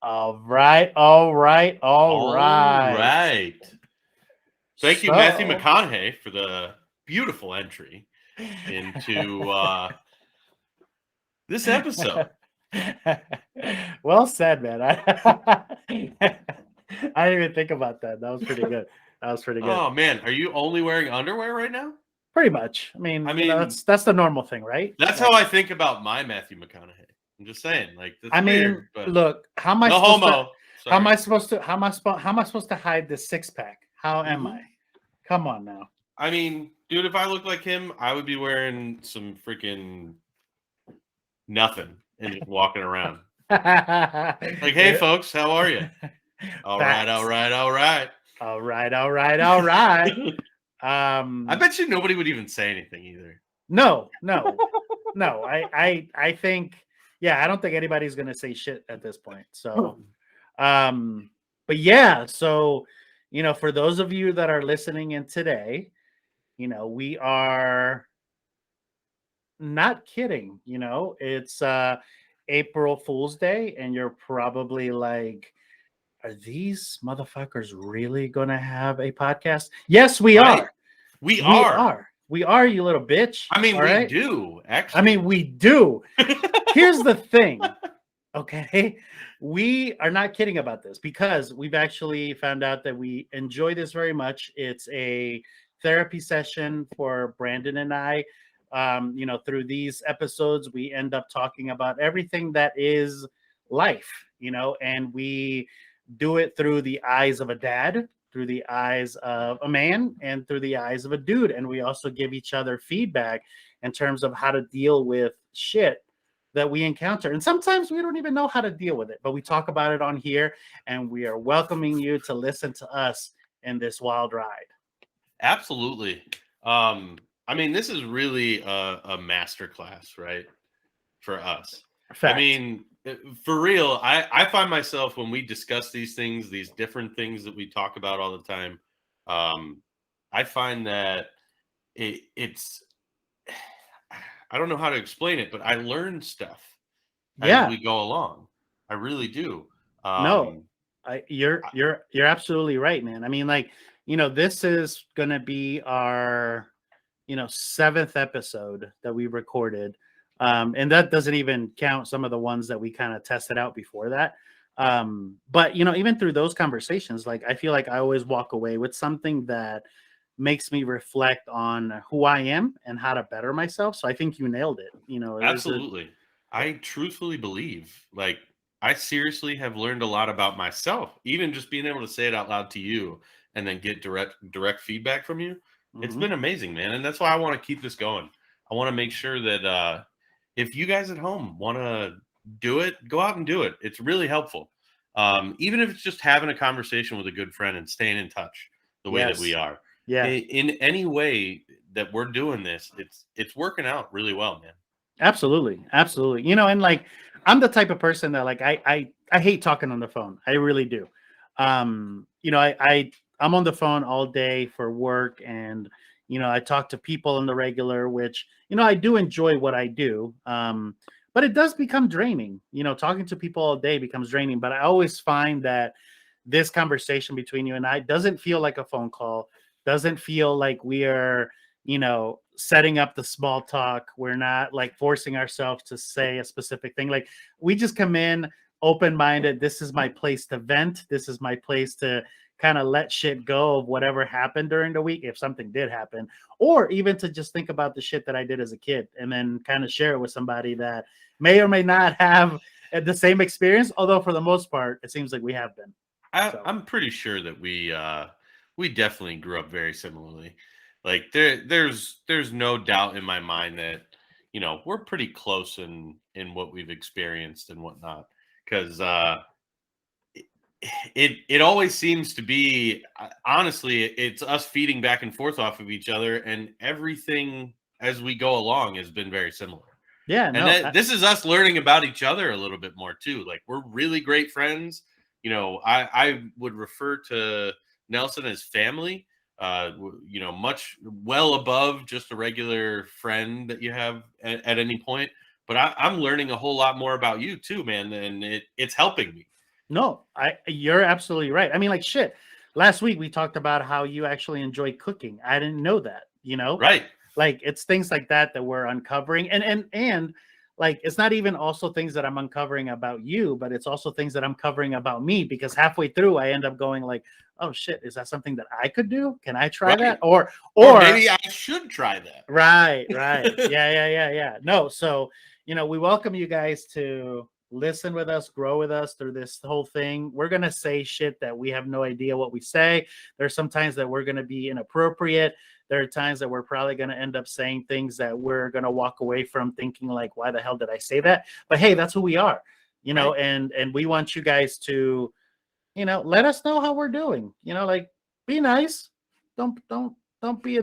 All right, all right, all All right. right. Thank you, Matthew So, McConaughey, for the beautiful entry into this episode. well said, man. I didn't even think about that. That was pretty good. That was pretty good. Oh man, are you only wearing underwear right now? Pretty much. I I mean, mean, that's the normal thing, right? that's how Like, I think about my Matthew McConaughey. I'm just saying, like that's I mean, weird, but look, how am I no supposed to? homo. Sorry. How am I supposed to hide this six pack? How am I? hmm Come on now. I mean, dude, if I looked like him, I would be wearing some freaking nothing and just walking around. Like, hey, folks, how are you? All right, all Facts. right, all right. All right, all right, all right. I bet you nobody would even say anything either. No, no, no. I think, yeah, I don't think anybody's gonna say shit at this point. So, um, but yeah, so for those of you that are listening in today, we are not kidding. It's April Fool's Day, and you're probably like, are these motherfuckers really gonna have a podcast? Yes, we Right? are. We We are. are. We are, you little bitch. I mean, All we right. do, I mean, actually. we do. Here's the thing. Okay. We are not kidding about this because we've actually found out that we enjoy this very much. It's a therapy session for Brandon and I. Through these episodes, we end up talking about everything that is life, and we do it through the eyes of a dad, through the eyes of a man, and through the eyes of a dude. And we also give each other feedback in terms of how to deal with shit that we encounter. And sometimes we don't even know how to deal with it, but we talk about it on here, and we are welcoming you to listen to us in this wild ride. Absolutely. I mean, this is really a master class, right? For us. I Fact. mean, for real, I find myself when we discuss these things, these different things that we talk about all the time, um, I find that it's I don't know how to explain it, but I learn stuff as Yeah. we go along. I really do. No, Um, you're I- you're absolutely right, man. I mean, like, this is gonna be our seventh episode that we recorded, and that doesn't even count some of the ones that we kind of tested out before that. But even through those conversations, like, I feel like I always walk away with something that makes me reflect on who I am and how to better myself. So I think you nailed it. There's a Absolutely. I truthfully believe, like, I seriously have learned a lot about myself, even just being able to say it out loud to you and then get direct feedback from you. It's Mhm. been amazing, man. And that's why I want to keep this going. I want to make sure that if you guys at home want to do it, go out and do it. It's really helpful. Even if it's just having a conversation with a good friend and staying in touch the way that we Yes. are. Yeah. In any way that we're doing this, it's working out really well, man. Absolutely, absolutely. And like, I'm the type of person that, like, I hate talking on the phone. I really do. I'm on the phone all day for work, and I talk to people on the regular, which I do enjoy what I do. But it does become draining. Talking to people all day becomes draining. But I always find that this conversation between you and I doesn't feel like a phone call. Doesn't feel like we are setting up the small talk. We're not like forcing ourselves to say a specific thing. Like, we just come in open minded. This is my place to vent. This is my place to kind of let shit go of whatever happened during the week, if something did happen, or even to just think about the shit that I did as a kid and then kind of share it with somebody that may or may not have the same experience. Although for the most part, it seems like we have been. So I'm pretty sure that we definitely grew up very similarly. Like there's no doubt in my mind that we're pretty close in what we've experienced and whatnot. Because it always seems to be honestly it's us feeding back and forth off of each other, and everything as we go along has been very similar. yeah, And no, this is us learning about each other a little bit more too. Like we're really great friends. I would refer to Nelson as family. Much well above just a regular friend that you have at any point. But I'm learning a whole lot more about you too, man, and it's helping me. No, you're absolutely right. I mean, like shit. Last week we talked about how you actually enjoy cooking. I didn't know that, you know? Right. Like it's things like that that we're uncovering. And like it's not even also things that I'm uncovering about you, but it's also things that I'm covering about me because halfway through I end up going like, "Oh shit, is that something that I could do? Can I try that?" Right. Or Or maybe I should try that. right, right. Yeah. No, so, we welcome you guys to listen with us, grow with us through this whole thing. We're going to say shit that we have no idea what we say. There's sometimes that we're going to be inappropriate. There are times that we're probably going to end up saying things that we're going to walk away from thinking like, why the hell did I say that? But hey, that's who we are, Right. and we want you guys to, let us know how we're doing. Like be nice. Don't be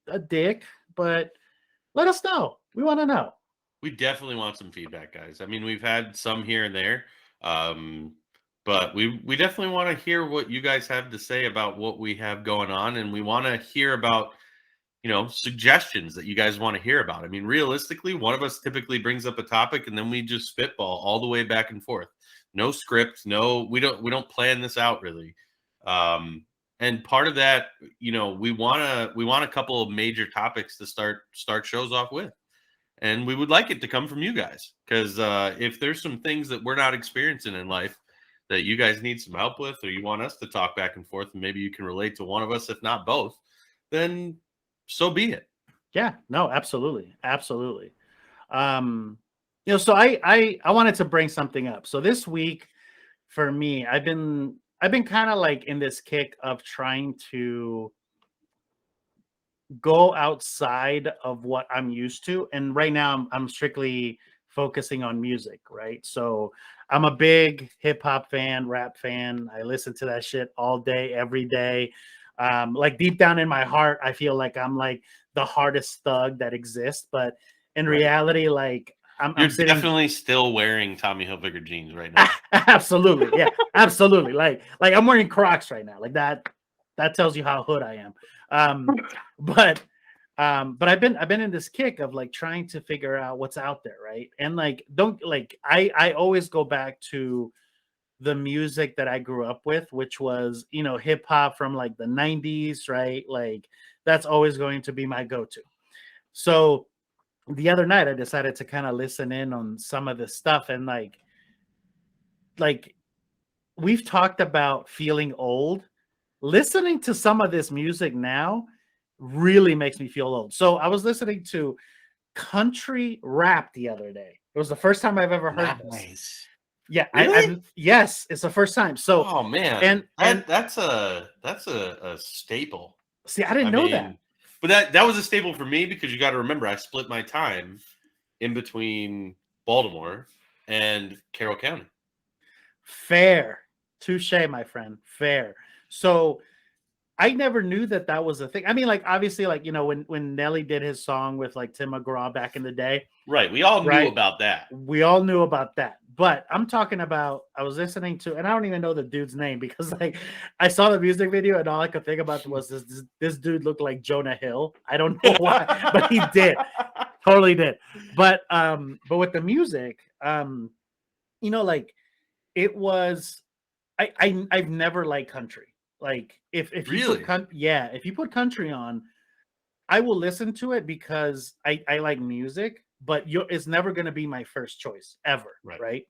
a dick, but let us know. We want to know. We definitely want some feedback, guys. I mean, we've had some here and there, um, but we definitely want to hear what you guys have to say about what we have going on, and we want to hear about suggestions that you guys want to hear about. I mean, realistically, one of us typically brings up a topic, and then we just spitball all the way back and forth. No script, no, we don't plan this out really. And part of that, we want a couple of major topics to start shows off with. And we would like it to come from you guys because if there's some things that we're not experiencing in life that you guys need some help with, or you want us to talk back and forth, and maybe you can relate to one of us, if not both, then so be it. Yeah, no, absolutely. Absolutely. Um, so I wanted to bring something up. So this week for me, I've been kind of like in this kick of trying to go outside of what I'm used to. And right now I'm strictly focusing on music, right? So I'm a big hip hop fan, rap fan. I listen to that shit all day, every day. Like deep down in my heart, I feel like I'm like the hardest thug that exists. But in Right. reality, like I'm You're sitting. definitely still wearing Tommy Hilfiger jeans right now. Absolutely, yeah, absolutely. Like I'm wearing Crocs right now. Like that tells you how hood I am. Um, but but I've been in this kick of like trying to figure out what's out there, right? And like don't like I always go back to the music that I grew up with, which was hip hop from like the 90s, right? Like that's always going to be my go-to. So the other night I decided to kind of listen in on some of this stuff and like we've talked about feeling old. Listening to some of this music now really makes me feel old. So I was listening to country rap the other day. It was the first time I've ever heard this. Nice. Yeah, Really? I've yes, it's the first time. So Oh man, and that's a staple. see, I didn't I know that. mean, but that was a staple for me because you got to remember I split my time in between Baltimore and Carroll County. Fair. Touche, my friend. Fair. So I never knew that that was a thing. I mean, like obviously, like when Nelly did his song with like Tim McGraw back in the day, Right. We all knew right? about that. We all knew about that. But I'm talking about I was listening to, and I don't even know the dude's name because like I saw the music video and all I could think about was this dude looked like Jonah Hill. I don't know why, but he did. Totally did. But with the music, like it was I've never liked country. Like if you put Really? if you put country on, I will listen to it because I like music, but it's never going to be my first choice ever, Right. right?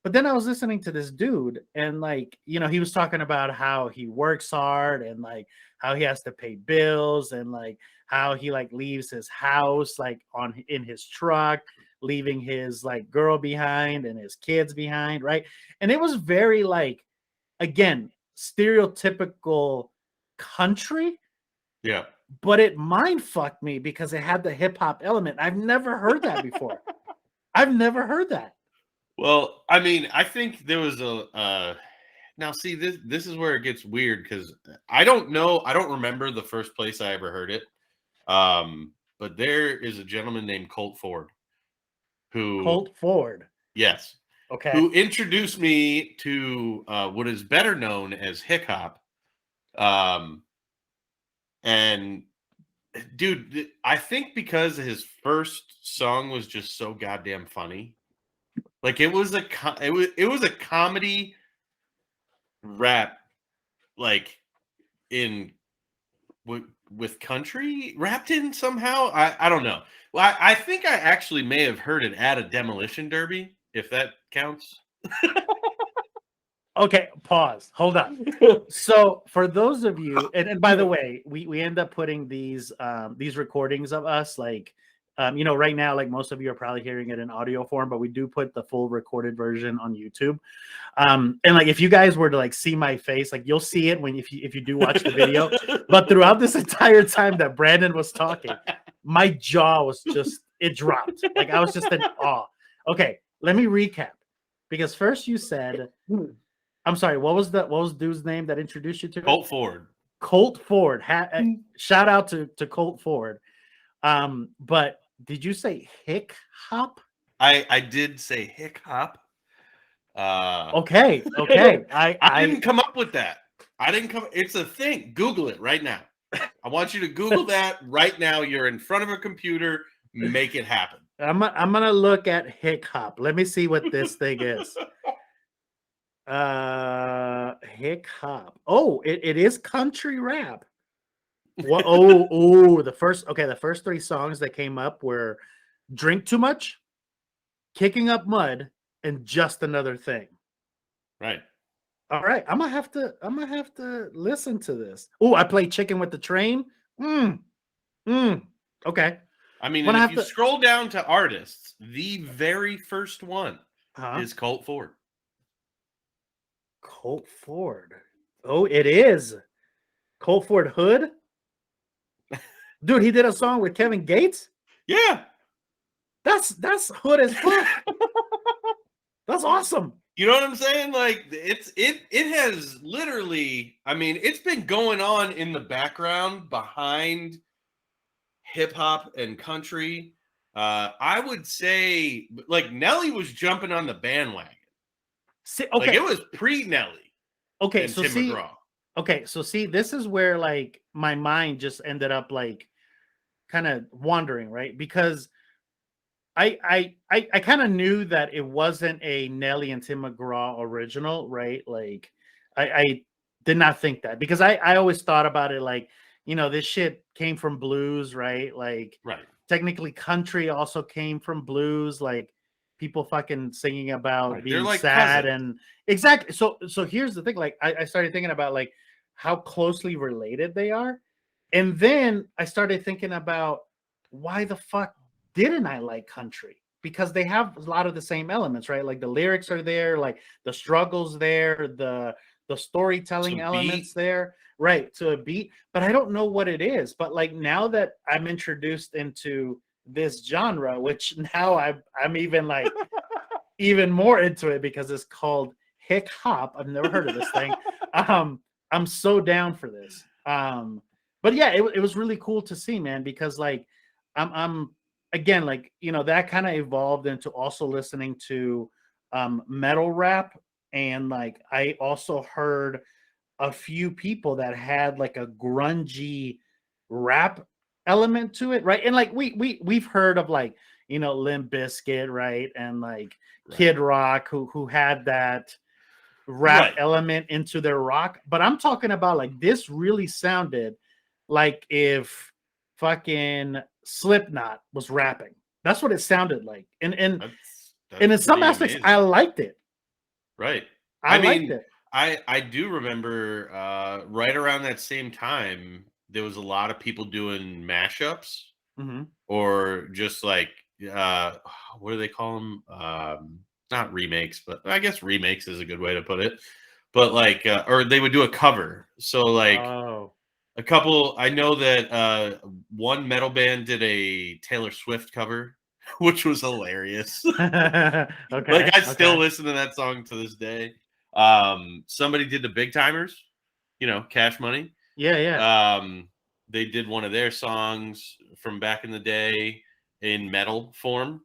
But then I was listening to this dude, and like he was talking about how he works hard and like how he has to pay bills and like how he like leaves his house like on in his truck, leaving his like girl behind and his kids behind, right? And it was very like again stereotypical country, Yeah. but it mind fucked me because it had the hip hop element. I've never heard that before. I've never heard that. Well, I mean, I think there was a now see this is where it gets weird because I don't know, I don't remember the first place I ever heard it. But there is a gentleman named Colt Ford who, Colt Ford. yes, Okay. who introduced me to what is better known as hip hop. Um, and dude, I think because his first song was just so goddamn funny. Like it was a comedy rap like in with country wrapped in somehow. I don't know. Well, I think I actually may have heard it at a demolition derby, if that counts. Okay, pause. Hold on. So for those of you, and by the way, we end up putting these recordings of us like right now, like most of you are probably hearing it in audio form, but we do put the full recorded version on YouTube. And like if you guys were to like see my face, like you'll see it when if you do watch the video. But throughout this entire time that Brandon was talking, my jaw was just it dropped. Like I was just in awe. Okay, let me recap. Because first you said, I'm sorry, what was dude's name that introduced you to Colt Ford. Colt Ford. Shout out to Colt Ford. But did you say hick hop? I did say hick hop. Okay. I didn't come up with that. It's a thing. Google it right now. I want you to Google that right now. You're in front of a computer. Make it happen. I'm gonna look at hick hop. Let me see what this thing is. Hick hop. Oh, it is country rap. What? Oh, the first 3 songs that came up were "Drink Too Much," "Kicking Up Mud," and "Just Another Thing." Right. All right, I'm gonna have to listen to this. Oh, I play "Chicken with the Train." Okay. I mean, and if you scroll down to artists, the very first one is Colt Ford. Colt Ford. Oh, it is Colt Ford Hood. Dude, he did a song with Kevin Gates. Yeah, that's hood as fuck. That's awesome. You know what I'm saying? Like it has literally. I mean, it's been going on in the background behind hip hop and country. I would say like Nelly was jumping on the bandwagon. See, okay, like it was pre Nelly. Okay, and so Tim see, McGraw. okay, so see, this is where like my mind just ended up like kind of wandering, right? Because I kind of knew that it wasn't a Nelly and Tim McGraw original, right? Like I did not think that because I always thought about it like, this shit came from blues, right? Like Right. technically country also came from blues, like people fucking singing about being like sad cousins. and exactly. So here's the thing, like I started thinking about like how closely related they are. And then I started thinking about why the fuck didn't I like country? Because they have a lot of the same elements, right? Like the lyrics are there, like the struggles there, the storytelling elements there, right? To a beat. But I don't know what it is. But like now that I'm introduced into this genre, which now I'm even like even more into it because it's called hick hop. I've never heard of this thing. I'm so down for this. But yeah, it was really cool to see, man, because like I'm again, like, that kind of evolved into also listening to metal rap. And like I also heard a few people that had like a grungy rap element to it, right? And like we've heard of like, Limp Bizkit, right? And like Kid Rock who had that rap element into their rock. But I'm talking about like this really sounded like if fucking Slipknot was rapping. That's what it sounded like. And That's in some aspects, amazing. I liked it. Right. I liked it. I do remember right around that same time, there was a lot of people doing mashups or just like, what do they call them? Not remakes, but I guess remakes is a good way to put it. But like, or they would do a cover. So like a couple, I know that one metal band did a Taylor Swift cover, which was hilarious. Okay. Like I still listen to that song to this day. Somebody did the Big Timers, Cash Money. Yeah. They did one of their songs from back in the day in metal form.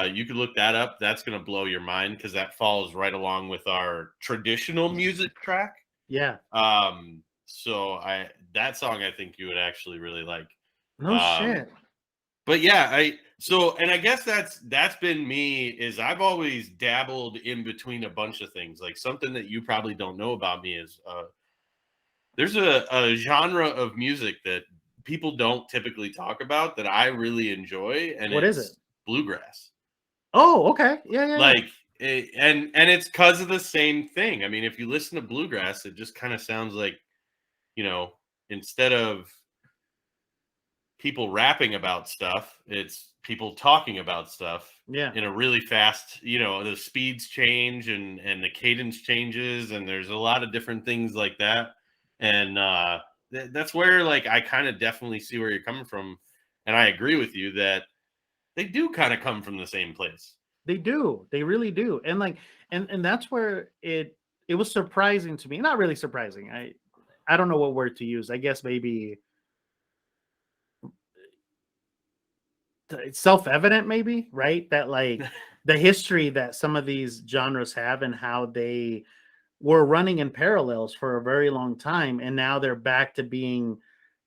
You could look that up. That's going to blow your mind because that falls right along with our traditional music track. Yeah. So that song I think you would actually really like. No shit. But yeah, and I guess that's been me, is I've always dabbled in between a bunch of things. Like something that you probably don't know about me is there's a genre of music that people don't typically talk about that I really enjoy, and What is it? it's bluegrass. Oh, okay. Yeah, yeah, yeah. Like and it's because of the same thing. I mean, if you listen to bluegrass, it just kind of sounds like, you know, instead of people rapping about stuff, it's people talking about stuff Yeah. in a really fast, the speeds change and the cadence changes, and there's a lot of different things like that. And that's where, like, I kind of definitely see where you're coming from, and I agree with you that they do kind of come from the same place. They do. They really do. And like and that's where it was surprising to me. Not really surprising. I don't know what word to use. I guess maybe it's self-evident maybe, right? That like the history that some of these genres have and how they were running in parallels for a very long time, and now they're back to being,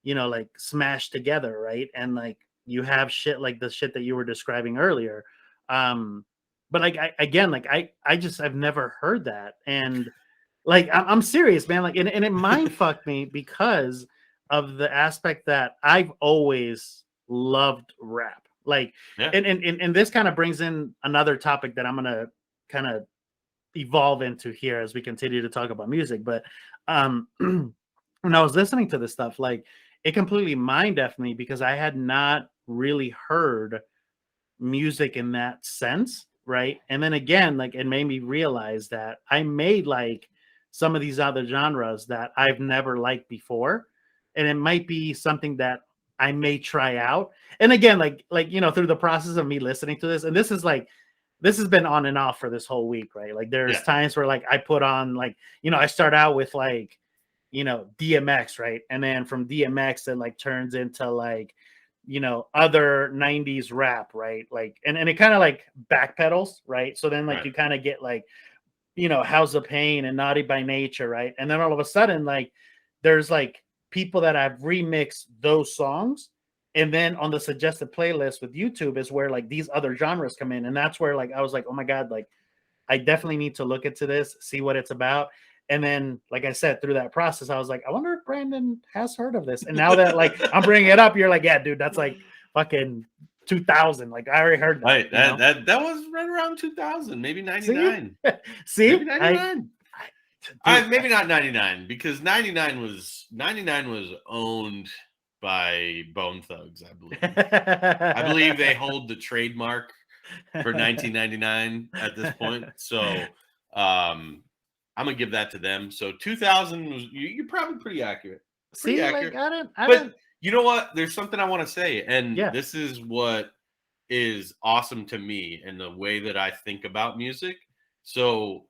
like smashed together, right? And like you have shit like the shit that you were describing earlier. um but like again, like I've never heard that. And like I'm serious, man. Like and it mind fucked me because of the aspect that I've always loved rap. Like Yeah. and this kind of brings in another topic that I'm gonna kind of evolve into here as we continue to talk about music. But when I was listening to this stuff, like it completely mind deafened me because I had not really heard music in that sense, right? And then again, like it made me realize that I made like some of these other genres that I've never liked before, and it might be something that I may try out. And again, like through the process of me listening to this, and this has been on and off for this whole week, right? Like there's Yeah. times where like I put on like I start out with like DMX, right? And then from DMX it like turns into like other 90s rap, right? Like and it kind of like backpedals, right? So then like Right. you kind of get like House of Pain and Naughty by Nature, right? And then all of a sudden like there's like people that have remixed those songs, and then on the suggested playlist with YouTube is where like these other genres come in. And that's where like I was like, oh my god, like I definitely need to look into this, see what it's about. And then, like I said, through that process, I was like, I wonder if Brandon has heard of this. And now that like I'm bringing it up, you're like, yeah, dude, that's like fucking 2000. Like I already heard that. Right. That was right around 2000, maybe See, 99. Maybe see, 99. dude, Maybe not 99, because 99 was owned by Bone Thugs, I believe. I believe they hold the trademark for 1999 at this point. So I'm gonna give that to them. So 2000 was, you're probably pretty accurate. Pretty See, like accurate. I But don't, you know what? There's something I want to say, and yeah, this is what is awesome to me and the way that I think about music. So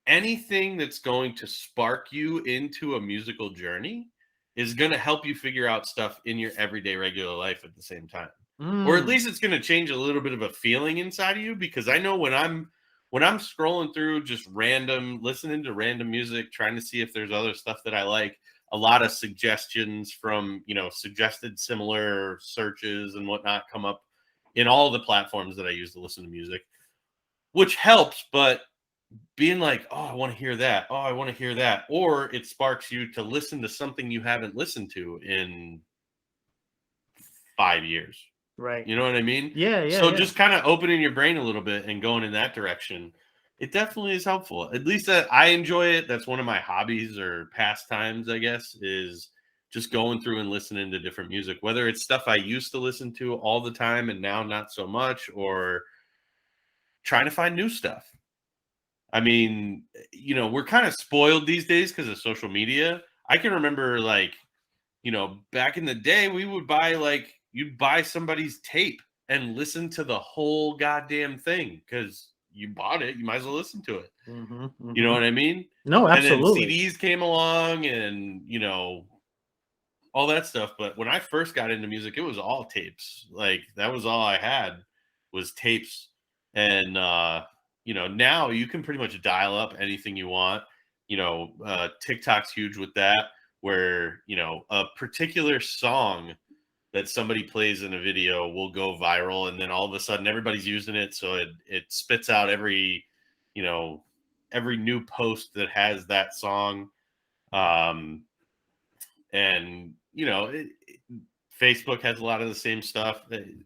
anything that's going to spark you into a musical journey is going to help you figure out stuff in your everyday regular life at the same time. Or at mm, least it's going to change a little bit of a feeling inside of you, because I know when I'm scrolling through just listening to random music, trying to see if there's other stuff that I like, a lot of suggestions from, suggested similar searches and whatnot come up in all the platforms that I use to listen to music, which helps. But being like, oh, I want to hear that. Oh, I want to hear that. Or it sparks you to listen to something you haven't listened to in 5 years. right, You know what I mean? yeah, yeah, So yeah. just kind of opening your brain a little bit and going in that direction, it definitely is helpful. At least that I enjoy it. That's one of my hobbies or pastimes, I guess, is just going through and listening to different music, whether it's stuff I used to listen to all the time and now not so much, or trying to find new stuff. I mean, we're kind of spoiled these days because of social media. I can remember, like, back in the day, you'd buy somebody's tape and listen to the whole goddamn thing because you bought it. You might as well listen to it. Mm-hmm, You know mm-hmm. what I mean? No, And then absolutely. CDs came along and, all that stuff. But when I first got into music, it was all tapes. Like, that was all I had was tapes. And, now you can pretty much dial up anything you want. TikTok's huge with that, where, a particular song that somebody plays in a video will go viral, and then all of a sudden everybody's using it, so it spits out every new post that has that song. And Facebook has a lot of the same stuff.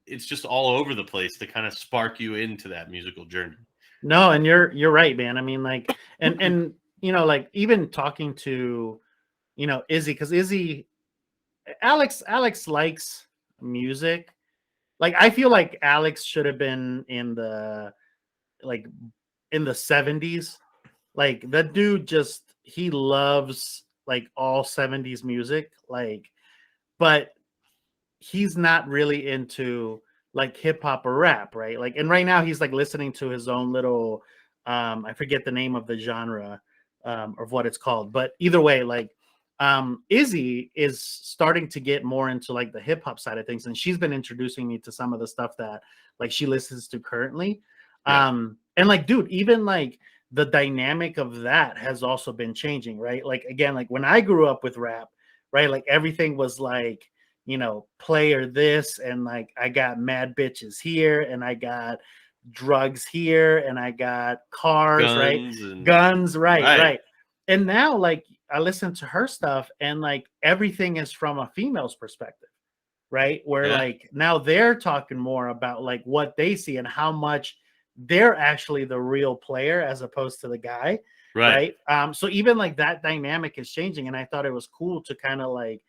It's just all over the place to kind of spark you into that musical journey. No, and you're right, man. I mean, like, and like even talking to Izzy, because Alex likes music. Like, I feel like Alex should have been in the 70s. Like, the dude he loves like all 70s music. Like, but he's not really into like hip hop or rap, right? Like, and right now he's like listening to his own little I forget the name of the genre of what it's called, but either way, like Izzy is starting to get more into like the hip hop side of things, and she's been introducing me to some of the stuff that like she listens to currently. Yeah. And like, dude, even like the dynamic of that has also been changing, right? Like, again, like when I grew up with rap, right, like everything was like, player this, and like I got mad bitches here, and I got drugs here, and I got cars, right? Guns, right. And now, like, I listen to her stuff, and like everything is from a female's perspective, right? Where like now they're talking more about like what they see and how much they're actually the real player as opposed to the guy, right? So even like that dynamic is changing, and I thought it was cool to kind of like,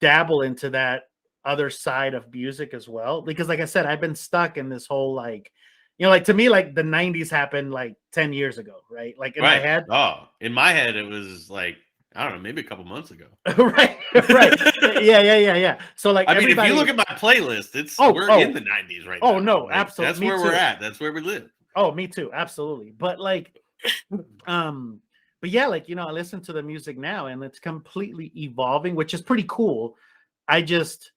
dabble into that other side of music as well, because like I said, I've been stuck in this whole like, like to me, like the 90s happened like 10 years ago, right? Like in my head. In my head it was like, I don't know, maybe a couple months ago. right. Yeah. So like, I mean, if you look at my playlist, we're in the 90s right now. Oh no, like, absolutely. That's where we're at. That's where we live. Oh, me too. Absolutely. But like, but yeah, like, I listen to the music now, and it's completely evolving, which is pretty cool. I just,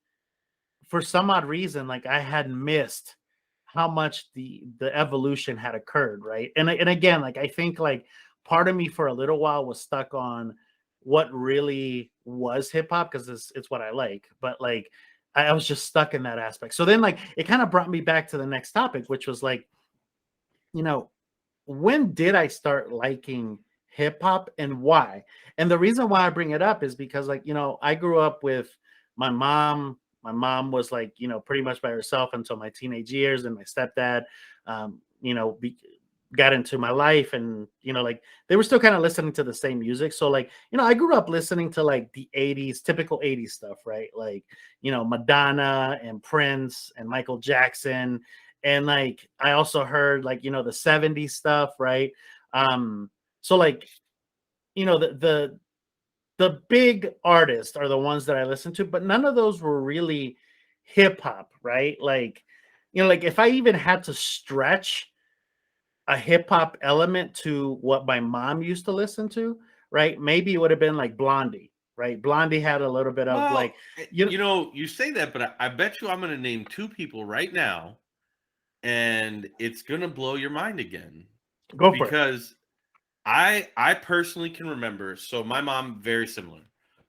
for some odd reason, like I had missed how much the evolution had occurred, right? And again, like I think like part of me for a little while was stuck on what really was hip hop, because it's what I like, but like I was just stuck in that aspect. So then like it kind of brought me back to the next topic, which was like, when did I start liking hip hop and why? And the reason why I bring it up is because like, I grew up with my mom. My mom was like, pretty much by herself until my teenage years. And my stepdad, got into my life, and, like they were still kind of listening to the same music. So like, I grew up listening to like the 80s, typical 80s stuff, right? Like, Madonna and Prince and Michael Jackson. And like, I also heard like, the 70s stuff, right? So like, the big artists are the ones that I listen to, but none of those were really hip hop, right? Like, like if I even had to stretch a hip hop element to what my mom used to listen to, right? Maybe it would have been like Blondie, right? Blondie had a little bit of like, you say that, but I bet you I'm going to name two people right now, and it's going to blow your mind again. Go for it. Because I personally can remember. So my mom, very similar.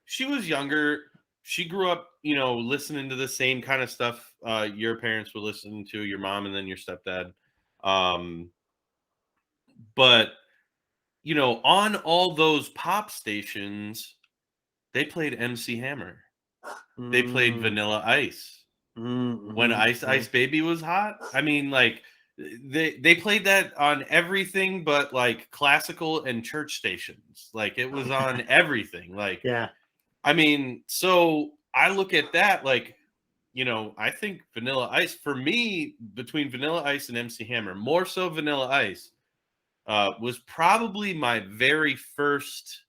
She was younger. She grew up, listening to the same kind of stuff your parents were listening to, your mom and then your stepdad. But, on all those pop stations, they played MC Hammer. They played Vanilla Ice. When Ice Baby was hot. I mean, like, they played that on everything but like classical and church stations. Like it was on everything. Like, yeah. I mean, so I look at that like, I think Vanilla Ice, for me, between Vanilla Ice and MC Hammer, more so Vanilla Ice, was probably my very first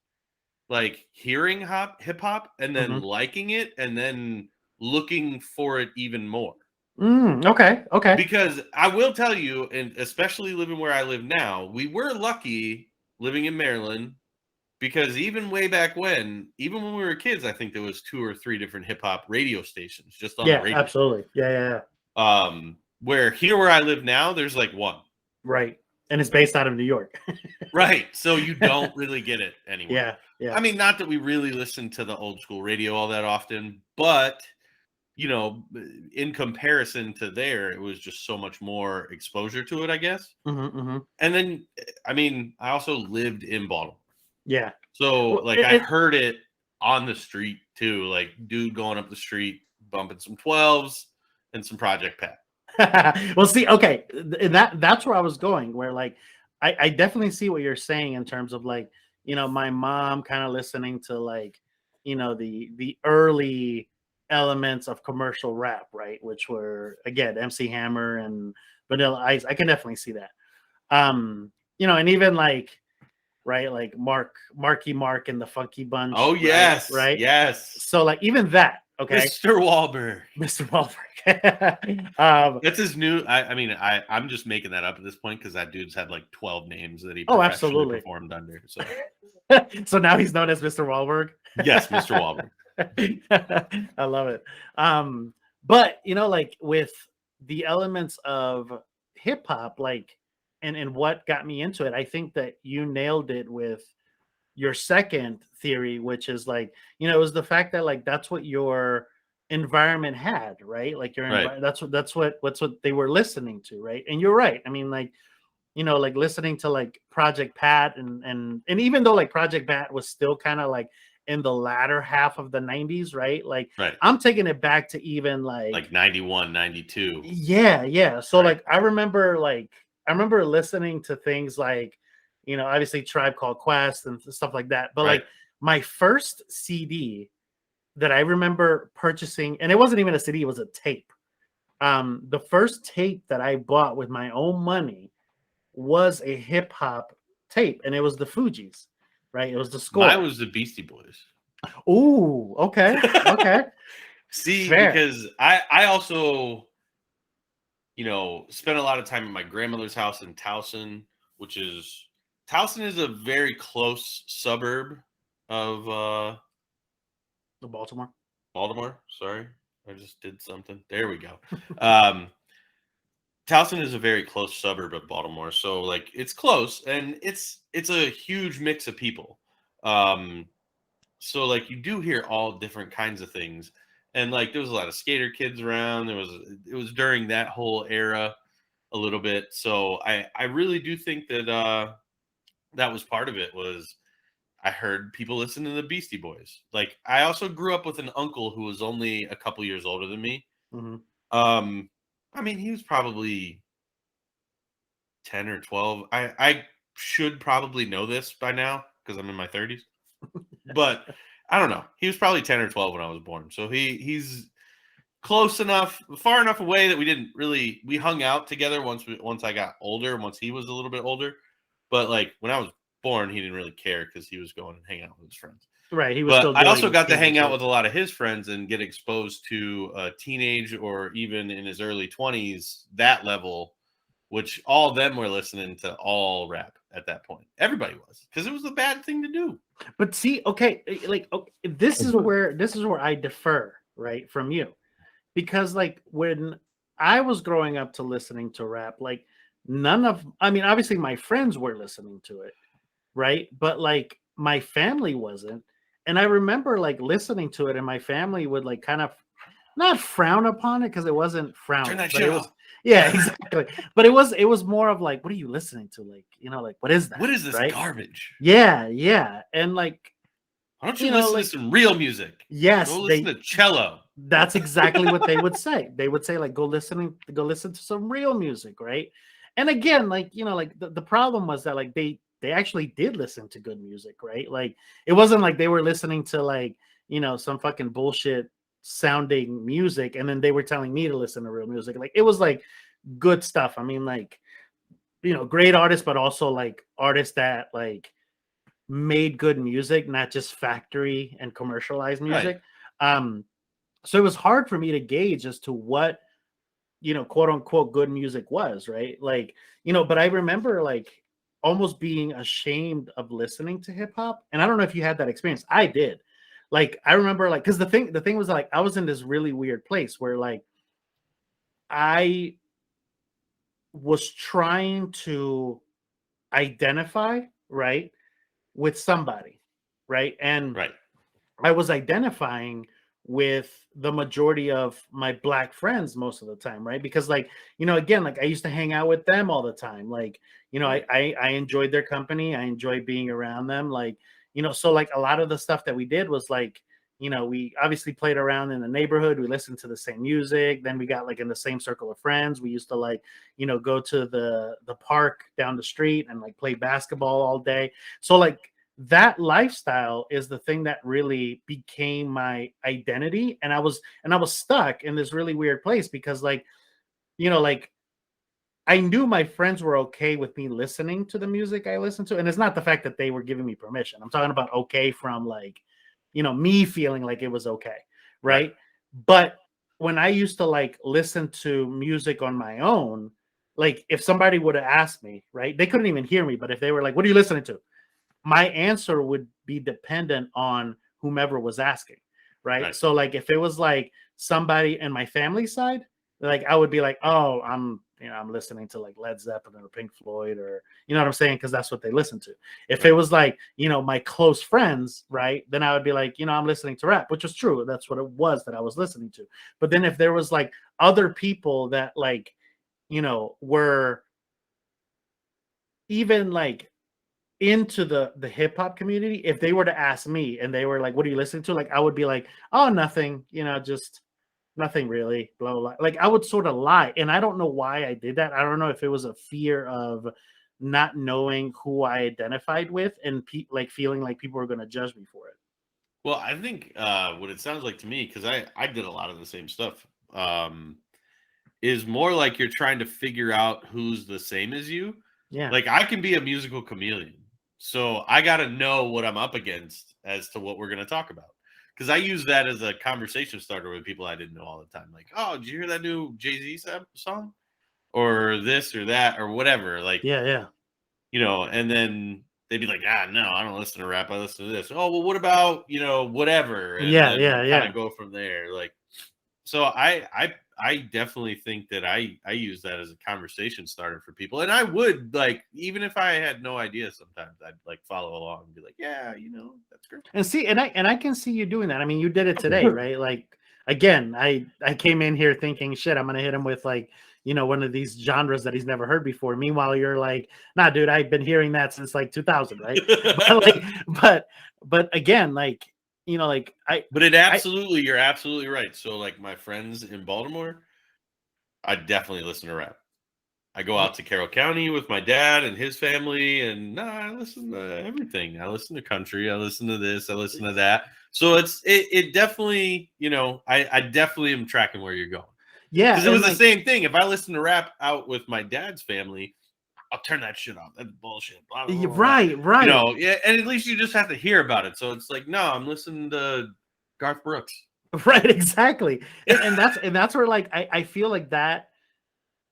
like hearing hip hop and then liking it and then looking for it even more. Okay. Because I will tell you, and especially living where I live now, we were lucky living in Maryland, because even way back when, even when we were kids, I think there was 2 or 3 different hip hop radio stations just on the radio. Absolutely. Yeah. Where here where I live now, there's like 1. Right. And it's based out of New York. Right. So you don't really get it anymore. Yeah, yeah. I mean, not that we really listen to the old school radio all that often, but you know, in comparison to there, it was just so much more exposure to it, I guess. And then, I mean, I also lived in Baltimore. Yeah. So, Well, like, I heard it on the street too, like, dude going up the street, bumping some 12s and some Project Pat. Well, see, okay, that's where I was going. Where like, I definitely see what you're saying in terms of like, my mom kind of listening to like, the early elements of commercial rap, right? Which were again MC Hammer and Vanilla Ice. I can definitely see that. And even like, right, like Marky Mark and the Funky Bunch. Oh, yes. Right. Yes. So like even that, okay, Mr. Wahlberg. Mr. Wahlberg. That's his new. I'm just making that up at this point because that dude's had like 12 names that he absolutely performed under. So, so now he's known as Mr. Wahlberg. Yes, Mr. Wahlberg. I love it. But like with the elements of hip hop, like, and what got me into it, I think that you nailed it with your second theory, which is like, it was the fact that like that's what your environment had, right? Like right. that's what they were listening to, right? And you're right. I mean, like, like listening to like Project Pat and even though like Project Pat was still kind of like in the latter half of the 90s, right? Like, right. I'm taking it back to even like 91, 92. Yeah. So right. like I remember listening to things like, obviously Tribe Called Quest and stuff like that. But right. like my first CD that I remember purchasing, and it wasn't even a CD, it was a tape. The first tape that I bought with my own money was a hip hop tape, and it was the Fugees, right? It was the score. Mine was the Beastie Boys. Ooh, okay. See, Fair. because I also, spent a lot of time at my grandmother's house in Towson, Towson is a very close suburb of Baltimore. Sorry, I just did something. There we go. Towson is a very close suburb of Baltimore, so like it's close and it's a huge mix of people. So like you do hear all different kinds of things, and like there was a lot of skater kids around. It was during that whole era a little bit. So I really do think that that was part of it. Was I heard people listen to the Beastie Boys. Like I also grew up with an uncle who was only a couple years older than me. I mean, he was probably 10 or 12. I should probably know this by now because I'm in my 30s. But I don't know. He was probably 10 or 12 when I was born. So he's close enough, far enough away that we hung out together once I got older, once he was a little bit older. But like when I was born, he didn't really care because he was going and hanging out with his friends. Right. He was. But I also got to hang out with a lot of his friends and get exposed to teenage or even in his early 20s, that level, which all of them were listening to all rap at that point. Everybody was, because it was a bad thing to do. But see, okay, like this is where I defer, right, from you. Because like when I was growing up to listening to rap, like obviously my friends were listening to it, right? But like my family wasn't. And I remember like listening to it and my family would like kind of not frown upon it because it wasn't frowned. Turn that but shit it was off. Yeah, exactly. But it was more of like, what are you listening to? Like, like what is that? What is this right? garbage? Yeah. And like, why don't you listen to some real music? Yes, go listen to cello. That's exactly what they would say. They would say like, go listen to some real music, right? And again, like like the problem was that like they actually did listen to good music, right? Like it wasn't like they were listening to like some fucking bullshit sounding music, and then they were telling me to listen to real music. Like it was like good stuff. I mean, like great artists, but also like artists that like made good music, not just factory and commercialized music. Right. So it was hard for me to gauge as to what, quote unquote good music was, right? Like, but I remember like almost being ashamed of listening to hip hop. And I don't know if you had that experience. I did. Like, I remember like, cause the thing was like, I was in this really weird place where like, I was trying to identify, right, with somebody, right? And Right. I was identifying with the majority of my black friends most of the time, right? Because like, again, like I used to hang out with them all the time. Like, Right. I enjoyed their company. I enjoyed being around them. Like, so like a lot of the stuff that we did was like, we obviously played around in the neighborhood. We listened to the same music. Then we got like in the same circle of friends. We used to like, go to the park down the street and like play basketball all day. So like that lifestyle is the thing that really became my identity. And I was stuck in this really weird place because like I knew my friends were okay with me listening to the music I listened to. And it's not the fact that they were giving me permission. I'm talking about okay from like, me feeling like it was okay. Right. Right. But when I used to like listen to music on my own, like if somebody would have asked me, right, they couldn't even hear me. But if they were like, what are you listening to? My answer would be dependent on whomever was asking, right? Right. So like if it was like somebody in my family side, like I would be like, oh, I'm listening to like Led Zeppelin or Pink Floyd or you know what I'm saying, because that's what they listen to. If it Right. was like my close friends, right, then I would be like, I'm listening to rap, which is true. That's what it was that I was listening to. But then if there was like other people that like were even like into the hip hop community, if they were to ask me and they were like, "What are you listening to?" Like, I would be like, "Oh, nothing, just nothing really." Blah blah. Blah. Like, I would sort of lie, and I don't know why I did that. I don't know if it was a fear of not knowing who I identified with and like feeling like people were going to judge me for it. Well, I think what it sounds like to me, because I did a lot of the same stuff, is more like you're trying to figure out who's the same as you. Yeah, Like I can be a musical chameleon, so I got to know what I'm up against as to what we're going to talk about. Because I use that as a conversation starter with people I didn't know all the time. Like, oh, did you hear that new Jay-Z song, or this or that or whatever? Like, yeah, yeah, and then they'd be like, ah, no, I don't listen to rap. I listen to this. Oh, well, what about, whatever? And yeah, then yeah, kind yeah. of go from there. Like, so I definitely think that I use that as a conversation starter for people. And I would like, even if I had no idea, sometimes I'd like follow along and be like, yeah, that's great. And see, and I can see you doing that. I mean, you did it today, right? Like again, I came in here thinking, shit, I'm gonna hit him with like, one of these genres that he's never heard before. Meanwhile, you're like, nah, dude, I've been hearing that since like 2000, right? But like, but again, like, like But I you're absolutely right. So like my friends in Baltimore, I definitely listen to rap. I go out to Carroll County with my dad and his family, and I listen to everything. I listen to country. I listen to this. I listen to that. So it definitely, I definitely am tracking where you're going, yeah, because it and was the like same thing. If I listen to rap out with my dad's family, I'll turn that shit off. That's bullshit. Blah blah blah. Blah. right, right, Yeah, and at least you just have to hear about it. So it's like, no, I'm listening to Garth Brooks. right, exactly. And that's where like I feel like that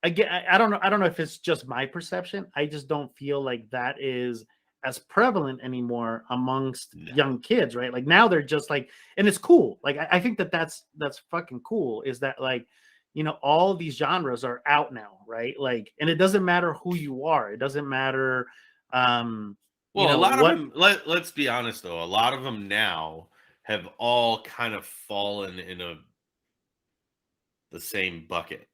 again, I don't know if it's just my perception. I just don't feel like that is as prevalent anymore amongst No. young kids, right? Like now they're just like, and it's cool. Like I think that's fucking cool. Is that like, all these genres are out now, right? Like, and it doesn't matter who you are. It doesn't matter, um, Well, a lot of what. them. Let's be honest though. A lot of them now have all kind of fallen in the same bucket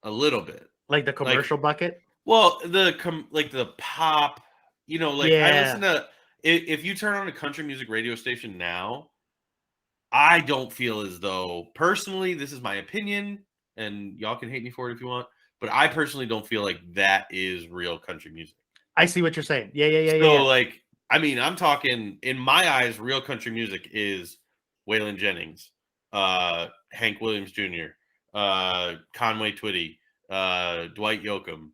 a little bit. Like the Like, commercial bucket. well, like the pop. Like I listen Yeah, to. If you turn on a country music radio station now, I don't feel as though personally, this is my opinion, and y'all can hate me for it if you want, but I personally don't feel like that is real country music. I see what you're saying. Yeah, yeah, yeah, yeah, So, yeah. like, I mean, I'm talking in my eyes, real country music is Waylon Jennings, Hank Williams Jr., Conway Twitty, Dwight Yoakam,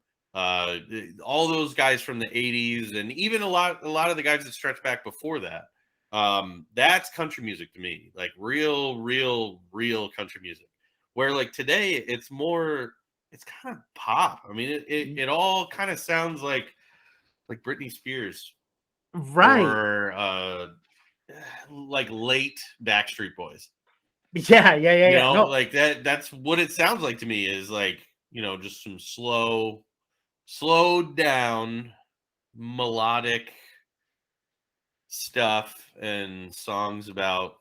all those guys from the '80s, and even a lot of the guys that stretch back before that. That's country music to me, like real country music. Where like today, it's kind of pop. I mean, it all kind of sounds like Britney Spears Right. or like late Backstreet Boys. Yeah, yeah, yeah, yeah. No, Like that's what it sounds like to me, is like, just some slowed down melodic stuff and songs about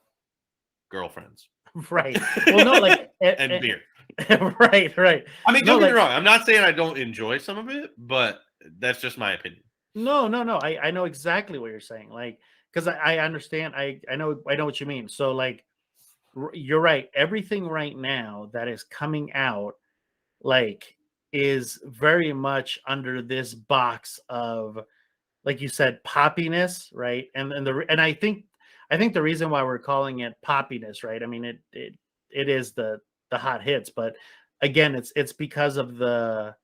girlfriends. Right. Well, no, like And beer. right. I mean, No, don't get me like wrong. I'm not saying I don't enjoy some of it, but that's just my opinion. no. I know exactly what you're saying. Like, because I understand. I know what you mean. So like, you're right. Everything right now that is coming out, like, is very much under this box of, like you said, poppiness, right? And I think the reason why we're calling it poppiness, right? I mean, it is the hot hits, but again, it's because of the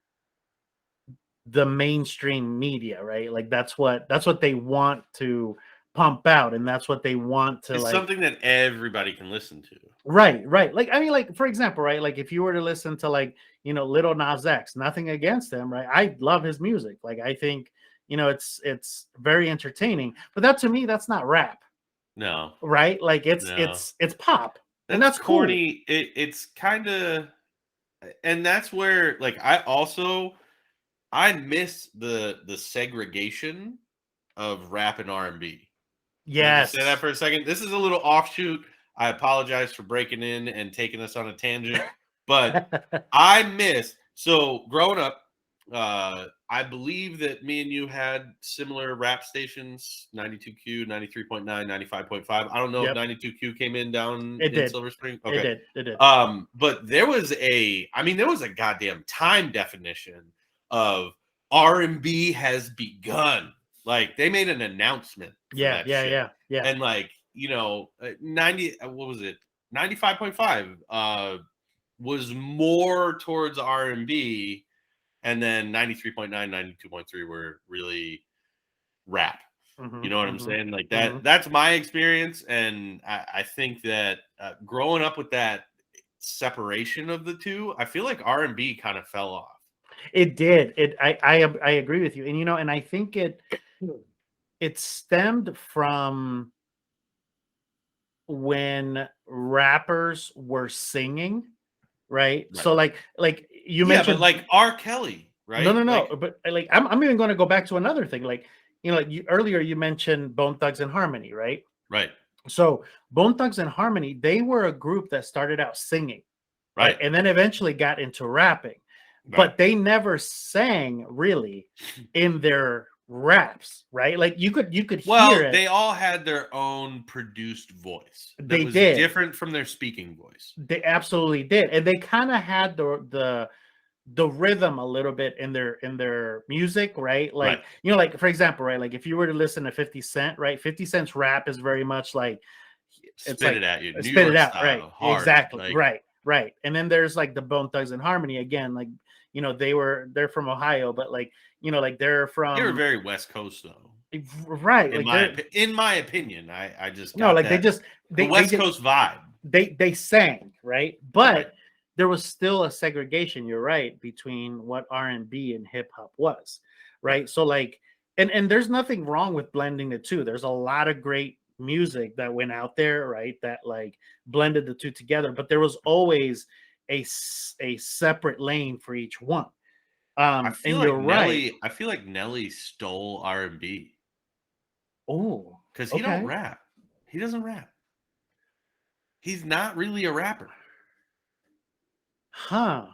mainstream media, right? Like that's what they want to pump out, and that's what they want to It's like. something that everybody can listen to. Right. Like, I mean, like, for example, right? Like, if you were to listen to, like, Little Nas X, nothing against him, right? I love his music. Like, I think, it's very entertaining. But that, to me, that's not rap, No, right? Like, no. it's pop, and That's that's cool. corny. It's kind of, and that's where, like, I miss the segregation of rap and R&B. Can I just say that Yes. for a second? This is a little offshoot. I apologize for breaking in and taking us on a tangent, but I miss, so growing up, I believe that me and you had similar rap stations, 92Q, 93.9, 95.5. I don't know if Yep. 92Q came in down It in did. Silver Spring. It Okay. did. It did. But there was a goddamn time definition of R&B has begun. Like, they made an announcement for Yeah. that Yeah. shit. Yeah. Yeah. And, like, 90, what was it? 95.5 was more towards R&B, and then 93.9, 92.3 were really rap. Mm-hmm. You know what I'm Mm-hmm. saying? Like, Mm-hmm. that's my experience, and I think that growing up with that separation of the two, I feel like R&B kind of fell off. It did. I agree with you, and and I think it stemmed from when rappers were singing, right? Right. So like you Yeah, but mentioned, like R. Kelly, right? no, Like, but like I'm even going to go back to another thing. Like, like earlier you mentioned Bone Thugs and Harmony, right? right, So Bone Thugs and Harmony, they were a group that started out singing, right? right, And then eventually got into rapping, right. but they never sang really in their raps, right? Like you could hear Well, it. they all had their own produced voice that They was did. different from their speaking voice. They absolutely did, and they kind of had the rhythm a little bit in their music, right? Right. Like, like, for example, right? Like, if you were to listen to 50 Cent, right? 50 Cent's rap is very much like, it's Spit like it at you, New spit it York out, right? style, hard. Exactly, Like, right. And then there's like the Bone Thugs and Harmony again, like, they're from Ohio, but like, like they're they were from, very West Coast, though. right, like they're, In my opinion, I just no, got like they that just the they West just Coast vibe. they sang, right? Right. But there was still a segregation, you're right, between what R&B and hip hop was, Right. right? So like, and there's nothing wrong with blending the two. There's a lot of great music that went out there, right? That like blended the two together, but there was always a separate lane for each one. And you're right. I feel like Nelly stole R&B Oh, because he don't okay. rap. He doesn't rap. He's not really a rapper. Huh.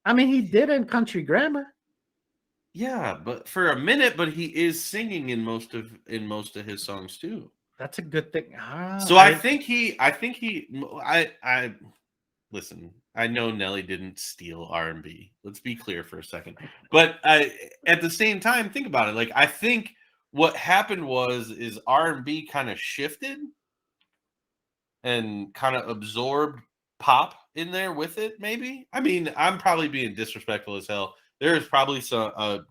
I mean, he did in Country Grammar. Yeah, but for a minute, but he is singing in most of his songs too. That's a good thing. So I listen. I know Nelly didn't steal R&B. Let's be clear for a second. But at the same time, think about it. Like, I think what happened is R&B kind of shifted and kind of absorbed pop in there with it. Maybe. I mean, I'm probably being disrespectful as hell. There's probably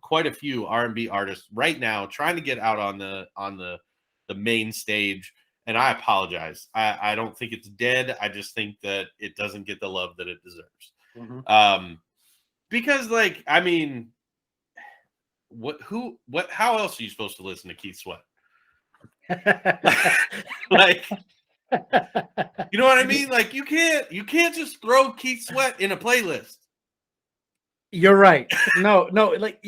quite a few R&B artists right now trying to get out on the main stage, and I apologize. I don't think it's dead. I just think that it doesn't get the love that it deserves. Mhm. Because, like, I mean, how else are you supposed to listen to Keith Sweat? Like, you know what I mean? Like, you can't just throw Keith Sweat in a playlist. You're right. No, like,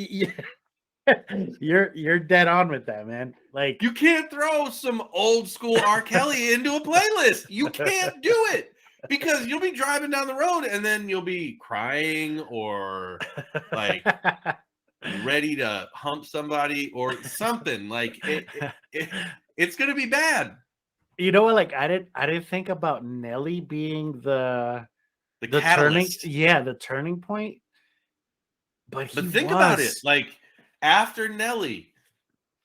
You're dead on with that, man. Like You can't throw some old school R. Kelly into a playlist. You can't do it because you'll be driving down the road and then you'll be crying or like ready to hump somebody or something. Like it's gonna be bad. you know what? Like I didn't think about Nelly being the The turning, catalyst. yeah, the turning point. But he But think about it. was. Like after Nelly,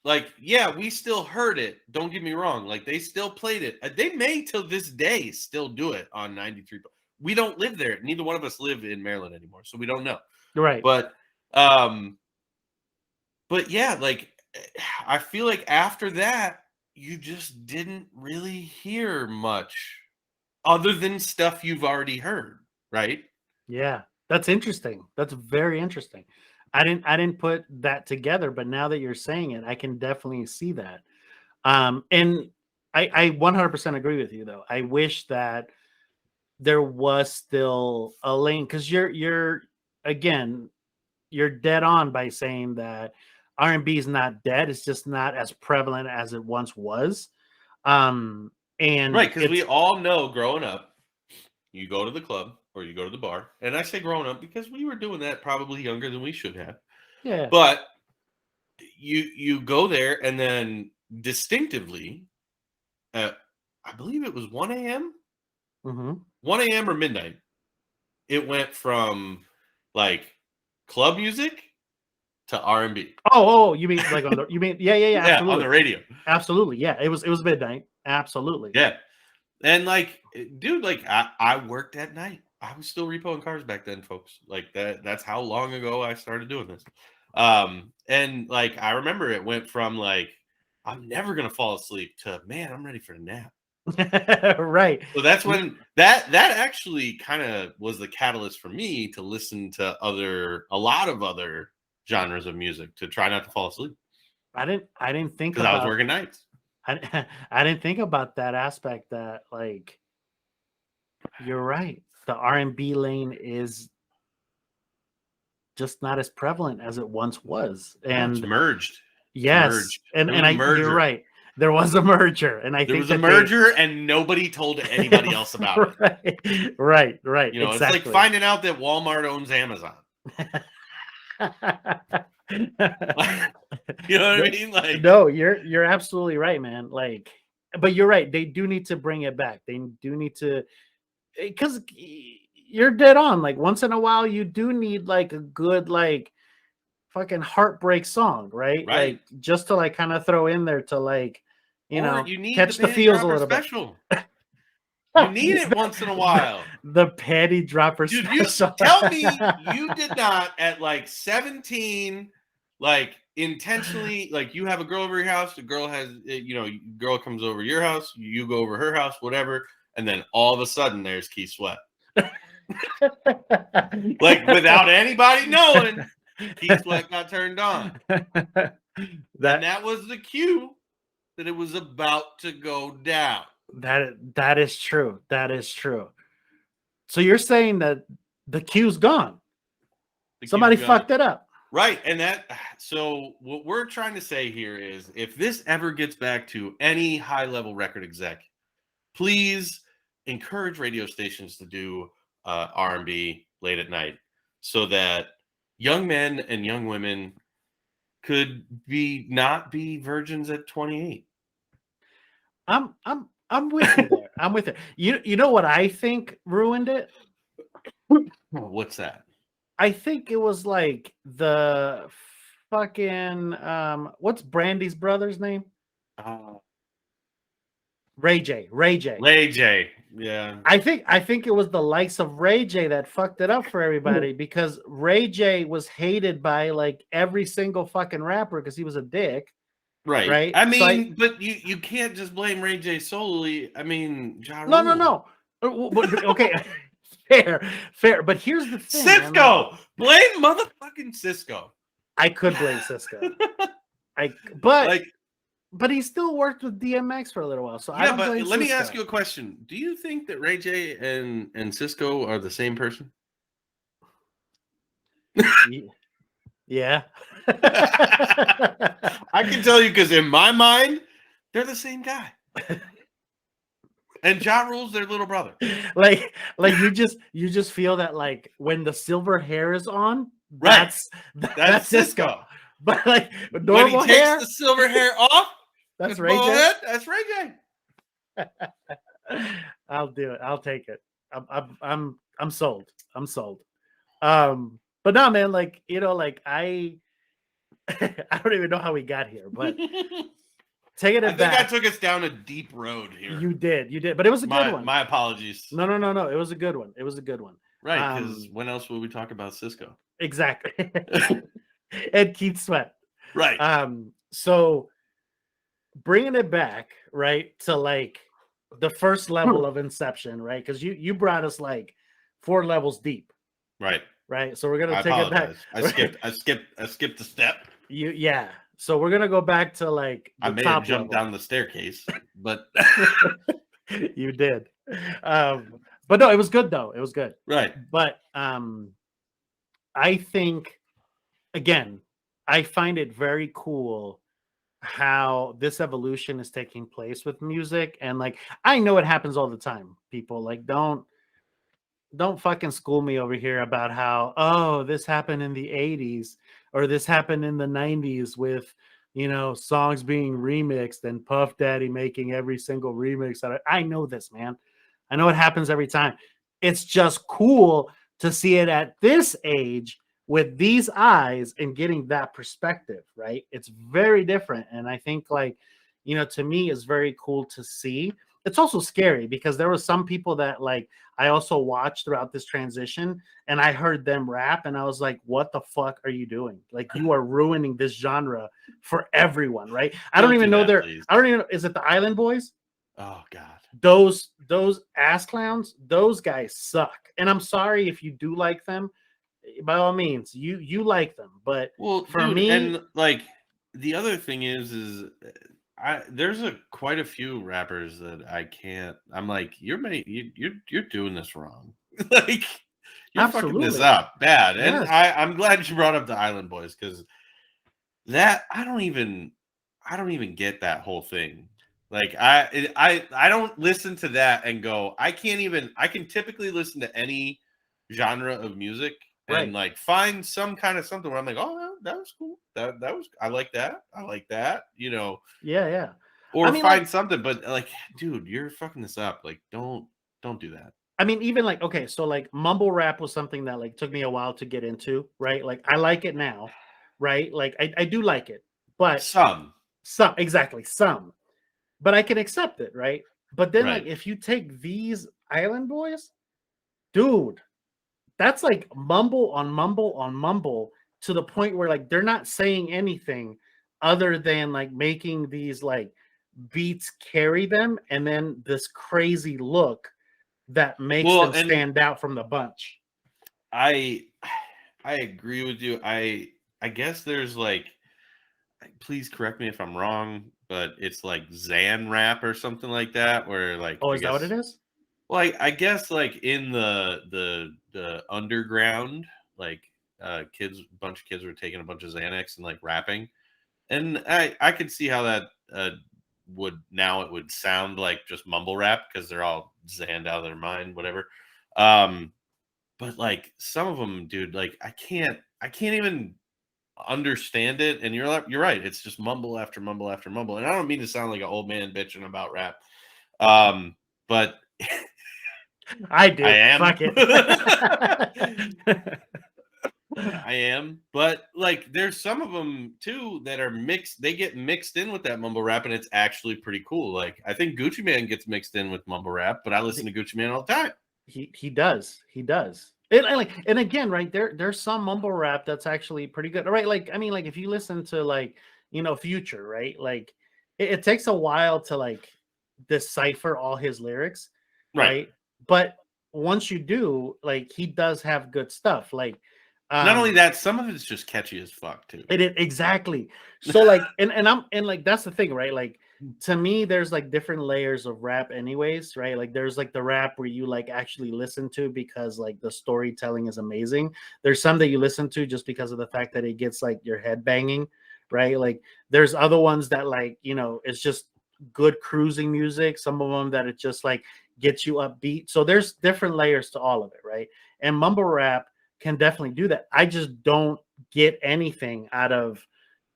like, yeah, we still heard it. Don't get me wrong. Like they still played it. They may till this day still do it on 93. We don't live there. Neither one of us live in Maryland anymore, so we don't know. Right. But yeah, like I feel like after that, you just didn't really hear much other than stuff you've already heard, right? Yeah. That's interesting. That's very interesting. I didn't put that together, but now that you're saying it, I can definitely see that. And I 100% agree with you though. I wish that there was still a lane because you're again you're dead on by saying that R&B is not dead. It's just not as prevalent as it once was. And Right, because we it's all know growing up, you go to the club or you go to the bar, and I say growing up because we were doing that probably younger than we should have. yeah. But you go there and then distinctively, I believe it was 1 a.m. Mm-hmm. 1 a.m. or midnight. It went from like club music to R&B. Oh, you mean like on the yeah, Yeah, absolutely. on the radio. Absolutely. Yeah. It was midnight. Absolutely. Yeah. And like, dude, like I worked at night. I was still repoing cars back then, folks. Like that's how long ago I started doing this. And like I remember it went from like I'm never gonna fall asleep to man, I'm ready for a nap. Right. So that's when that actually kind of was the catalyst for me to listen to a lot of other genres of music to try not to fall asleep I didn't think because I was about working nights. I didn't think about that aspect that like you're right. The R&B lane is just not as prevalent as it once was. No, it's And merged. It's yes, merged. and There was and a you're merger. right. There was a merger, and I There think was a that they merger and nobody told anybody else about it. right, You know, it's like exactly. finding out that Walmart owns Amazon. You know what I mean? Like, No, you're absolutely right, man. Like, but you're right. They do need to bring it back. They do need to because you're dead on. Like once in a while, you do need like a good like fucking heartbreak song, right? right. Like just to like kind of throw in there to like Or you need the catch the panty feels a dropper little bit. special. You need it once in a while. The panty dropper Dude, you special. tell me you did not at like 17, like intentionally, like you have a girl over your house, the girl has, girl comes over your house, you go over her house, whatever, and then all of a sudden there's Key Sweat. Like without anybody knowing, Key Sweat got turned on. That was the cue that it was about to go down. that is true. That is true. So you're saying that the cue's gone. Somebody fucked it up. Right. And so what we're trying to say here is if this ever gets back to any high level record exec, please encourage radio stations to do R&B late at night so that young men and young women could not be virgins at 28. I'm with you there. I'm with it. You know what I think ruined it? What's that? I think it was like the fucking what's Brandy's brother's name? Ray J. Ray J. Yeah. I think it was the likes of Ray J that fucked it up for everybody because Ray J was hated by like every single fucking rapper because he was a dick. Right. I mean, but you can't just blame Ray J solely. I mean, Ja Rule. No. Okay. Fair. But here's the thing. Cisco. Blame motherfucking Cisco. I could blame Cisco. But he still worked with DMX for a little while. So I don't blame let me Cisco. ask you a question. Do you think that Ray J and Cisco are the same person? Yeah. I can tell you because in my mind, they're the same guy. And Ja Rule's their little brother. like you just feel that like when the silver hair is on, Right. that's Cisco. But like normal when he takes hair, the silver hair off, that's and Ray bald J. head, that's Ray J. I'll do it. I'll take it. I'm sold. I'm sold. But no, man, like like I I don't even know how we got here, but taking I it think I back. took us down a deep road here. You did, but it was a good one. My apologies. No, it was a good one. It was a good one. Right, because when else will we talk about Cisco? Exactly. And Keith Sweat. Right. So bringing it back, right, to like the first level of Inception, right? Because you brought us like 4 levels deep. Right. So we're gonna take it back. I skipped a step. Yeah. So we're gonna go back to like the I may top have jumped level. down the staircase, but You did. But no, it was good though. It was good. Right. But I think again, I find it very cool how this evolution is taking place with music. And like I know it happens all the time. People like don't fucking school me over here about how this happened in the 80s or this happened in the 90s with songs being remixed and Puff Daddy making every single remix. I know this, man. I know it happens every time. It's just cool to see it at this age with these eyes and getting that perspective, right? It's very different. And I think like, to me it's very cool to see. It's also scary because there were some people that like I also watched throughout this transition and I heard them rap and I was like, what the fuck are you doing? Like you are ruining this genre for everyone, right? I don't even know is it the Island Boys? Oh God. Those ass clowns, those guys suck. And I'm sorry if you do like them. By all means, you like them, but for me, and like the other thing is there's quite a few rappers that I can't. I'm like, you're doing this wrong. Like you're fucking this up bad. And yes. I'm glad you brought up the Island Boys because that I don't even get that whole thing. Like I don't listen to that and go. I can typically listen to any genre of music. Right. And like find some kind of something where I'm like, oh, that was cool. That was I like that. Yeah. Or find like, something, but like, dude, you're fucking this up. Like, don't do that. I mean, even like, okay, so like mumble rap was something that like took me a while to get into, right? Like I like it now, right? Like I do like it, but some, but I can accept it, right? But then like if you take these Island Boys, dude, that's like mumble on mumble on mumble to the point where like they're not saying anything other than like making these like beats carry them and then this crazy look that makes them stand out from the bunch. I agree with you. I guess there's like, please correct me if I'm wrong, but it's like Zan rap or something like that where like is that what it is? Well, I guess like in the underground, like a bunch of kids were taking a bunch of Xanax and like rapping, and I could see how that it would sound like just mumble rap because they're all zanned out of their mind, whatever. But like some of them, dude, like I can't even understand it. And you're right, it's just mumble after mumble after mumble. And I don't mean to sound like an old man bitching about rap, but. I do. I am. Fuck it. I am. But like there's some of them too that are mixed. They get mixed in with that mumble rap and it's actually pretty cool. Like I think Gucci Mane gets mixed in with mumble rap, but I listen to Gucci Mane all the time. He does. And again, right, there's some mumble rap that's actually pretty good. Right? Like I mean, like if you listen to like, Future, right? Like it takes a while to like decipher all his lyrics, right? But once you do, like he does have good stuff. Like not only that, some of it's just catchy as fuck too. Exactly. So like, and like that's the thing, right? Like to me, there's like different layers of rap anyways, right? Like there's like the rap where you like actually listen to because like the storytelling is amazing. There's some that you listen to just because of the fact that it gets like your head banging, right? Like there's other ones that like, it's just good cruising music. Some of them that it just like gets you upbeat. So there's different layers to all of it, right? And mumble rap can definitely do that. I just don't get anything out of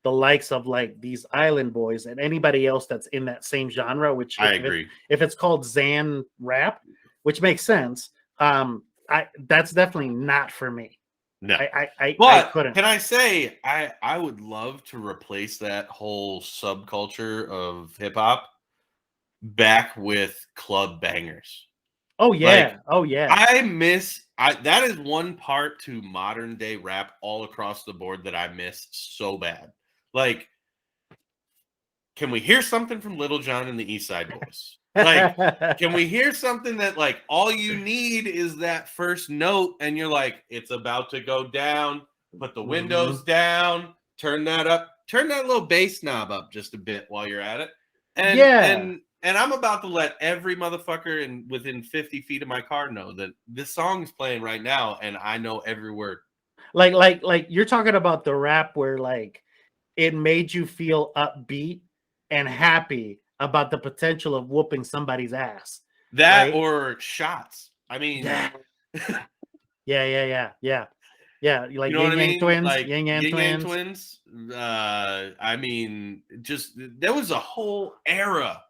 the likes of like these Island Boys and anybody else that's in that same genre, which I agree. if it's called Zan rap, which makes sense, that's definitely not for me. No. I But couldn't. can I say I would love to replace that whole subculture of hip hop back with club bangers. Oh Like, yeah. Oh yeah. that is one part to modern day rap all across the board that I miss so bad. Like, can we hear something from Little John and the East Side Boys? Like, can we hear something that like all you need is that first note and you're like, it's about to go down, put the windows down, turn that up, turn that little bass knob up just a bit while you're at it. And Yeah. and I'm about to let every motherfucker within 50 feet of my car know that this song is playing right now and I know every word. Like you're talking about the rap where like it made you feel upbeat and happy about the potential of whooping somebody's ass. That Right? or shots. I mean, Yeah. Yeah. you Like know what I mean? Like Yin Yang Yin Yang Twins. Twins. I mean, just there was a whole era.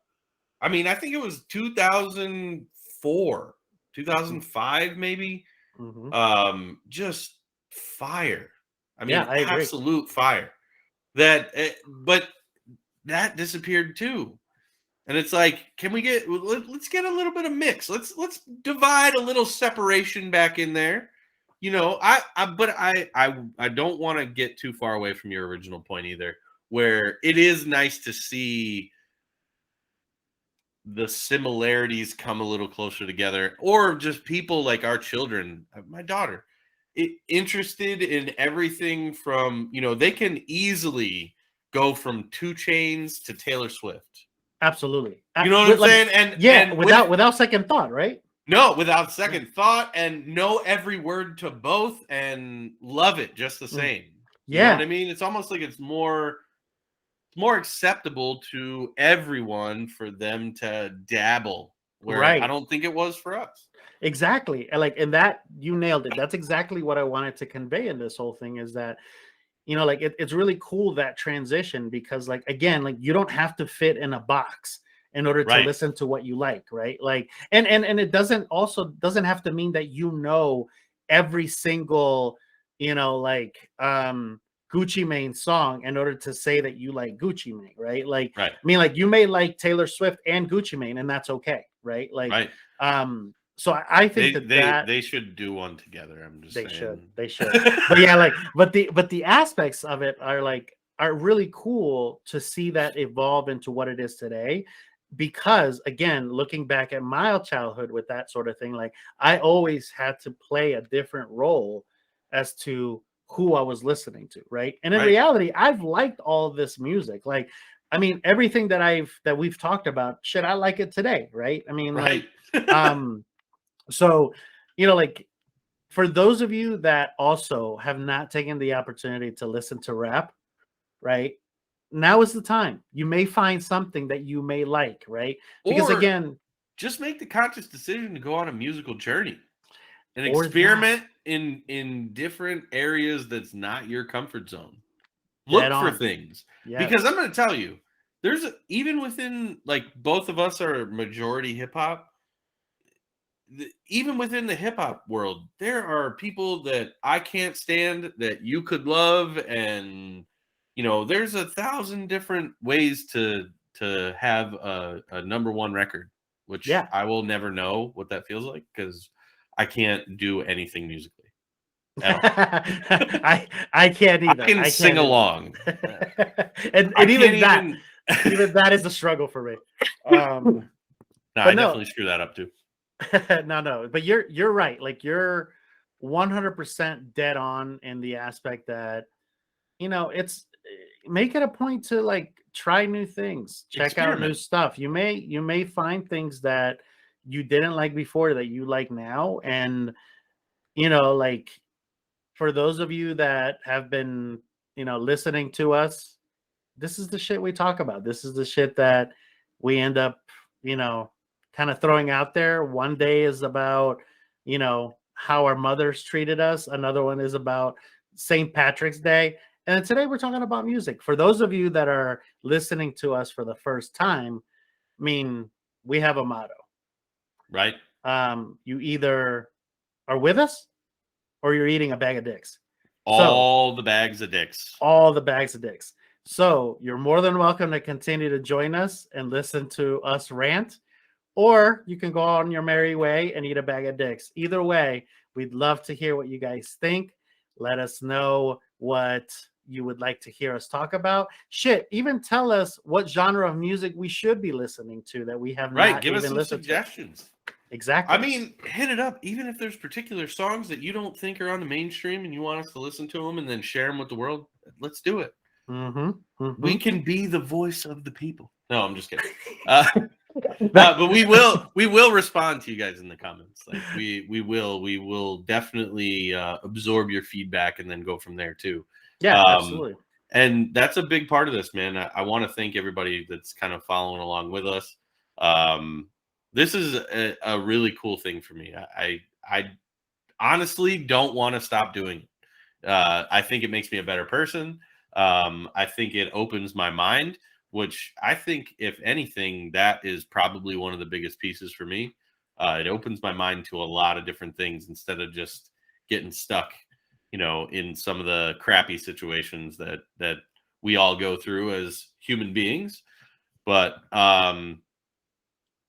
I mean, I think it was 2004, 2005, maybe. Mm-hmm. Just fire. I Yeah, mean, I agree. absolute fire. But that disappeared too. And it's like, let's get a little bit of mix. Let's divide a little separation back in there. I don't want to get too far away from your original point either, where it is nice to see the similarities come a little closer together, or just people like our children, my daughter, interested in everything from, they can easily go from 2 Chainz to Taylor Swift. Absolutely. You know what I'm Like, saying? yeah, And without second thought, right? no, without second thought, and know every word to both and love it just the Mm. same. You know what Yeah. I mean? It's almost like it's more acceptable to everyone for them to dabble, where I Right. don't think it was for us. Exactly. And that you nailed it. That's exactly what I wanted to convey in this whole thing is that like it's really cool that transition because like again like you don't have to fit in a box in order to Right. listen to what you like, right? Like and it doesn't have to mean that every single like Gucci Mane song in order to say that you like Gucci Mane, right? Like Right. I mean like you may like Taylor Swift and Gucci Mane and that's okay, right? Like Right. so I think They should do one together. I'm just saying. they should. But yeah, like but the aspects of it are really cool to see that evolve into what it is today. Because again, looking back at my childhood with that sort of thing, like I always had to play a different role as to who I was listening to, right? And in Right. reality, I've liked all of this music. Like, I mean, everything that we've talked about, shit, I like it today, right? I mean, Right. like, so like for those of you that also have not taken the opportunity to listen to rap, right? Now is the time. You may find something that you may like, right? Because Or again, just make the conscious decision to go on a musical journey and or that experiment in different areas that's not your comfort zone. dead Look for on. things. Yes. Because I'm going to tell you, even within, like, both of us are majority hip hop. Even within the hip hop world, there are people that I can't stand that you could love, and there's 1,000 different ways to have a number one record, which Yeah. I will never know what that feels like because I can't do anything musically at all. I can't either. I can sing along. and I even can't that, even that is a struggle for me. No, But I no, definitely screw that up too. no, but you're right. Like you're 100% dead on in the aspect that it's make it a point to like try new things, check out new Experiment. stuff. You may find things that you didn't like before that you like now. And like, for those of you that have been listening to us, this is the shit we talk about. This is the shit that we end up you know kind of throwing out there. One day is about how our mothers treated us, another one is about St. Patrick's Day, and then today we're talking about music. For those of you that are listening to us for the first time, I mean, we have a motto. Right. You either are with us or you're eating a bag of dicks. All the bags of dicks. All the bags of dicks. So you're more than welcome to continue to join us and listen to us rant, or you can go on your merry way and eat a bag of dicks. Either way, we'd love to hear what you guys think. Let us know what you would like to hear us talk about. Shit, even tell us what genre of music we should be listening to that we have not Give us even some listened suggestions. to. Exactly. I mean, hit it up. Even if there's particular songs that you don't think are on the mainstream and you want us to listen to them and then share them with the world, let's do it. We can be the voice of the people. No, I'm just kidding. But we will respond to you guys in the comments. Like we will definitely absorb your feedback and then go from there too. Yeah, absolutely. And that's a big part of this, man. I want to thank everybody that's kind of following along with us. This is a really cool thing for me. I honestly don't want to stop doing it. I think it makes me a better person. I think it opens my mind, which I think, if anything, that is probably one of the biggest pieces for me. It opens my mind to a lot of different things instead of just getting stuck, in some of the crappy situations that we all go through as human beings. But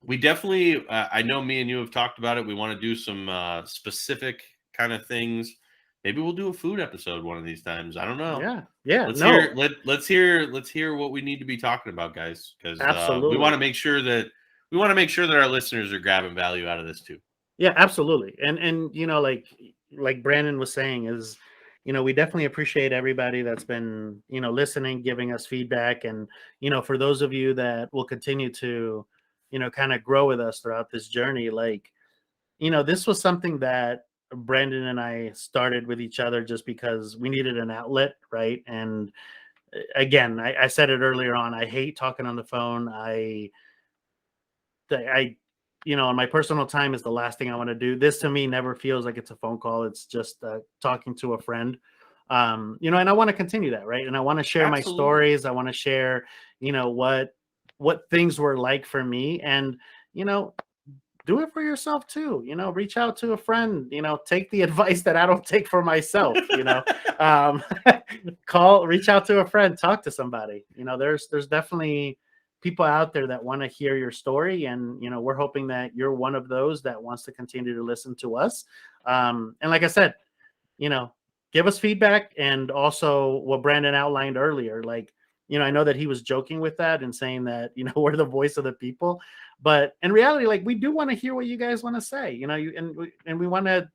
we definitely, I know me and you have talked about it. We want to do some specific kind of things. Maybe we'll do a food episode one of these times. I don't know. Yeah. Let's hear what we need to be talking about, guys, because absolutely, we want to make sure that our listeners are grabbing value out of this too. Yeah, absolutely. And like Brandon was saying, is we definitely appreciate everybody that's been listening, giving us feedback, and for those of you that will continue to kind of grow with us throughout this journey. Like, this was something that Brandon and I started with each other just because we needed an outlet, right? And again, I said it earlier on, I hate talking on the phone. I on my personal time is the last thing I want to do. This to me never feels like it's a phone call. It's just talking to a friend. And I want to continue that, right? And I want to share my stories. I want to share, what things were like for me, and do it for yourself too. Reach out to a friend. Take the advice that I don't take for myself. Reach out to a friend, talk to somebody. There's definitely people out there that want to hear your story, and we're hoping that you're one of those that wants to continue to listen to us. And like I said, give us feedback, and also what Brandon outlined earlier, like I know that he was joking with that and saying that we're the voice of the people, but in reality, like, we do want to hear what you guys want to say, and we want to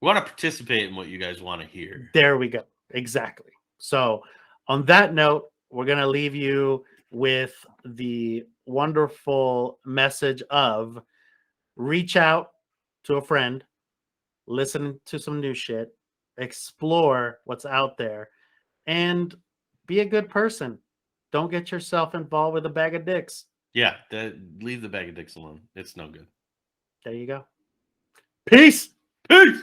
participate in what you guys want to hear. There we go. Exactly. So on that note, we're going to leave you with the wonderful message of reach out to a friend, listen to some new shit, explore what's out there, and be a good person. Don't get yourself involved with a bag of dicks. Yeah, leave the bag of dicks alone. It's no good. There you go. Peace. Peace.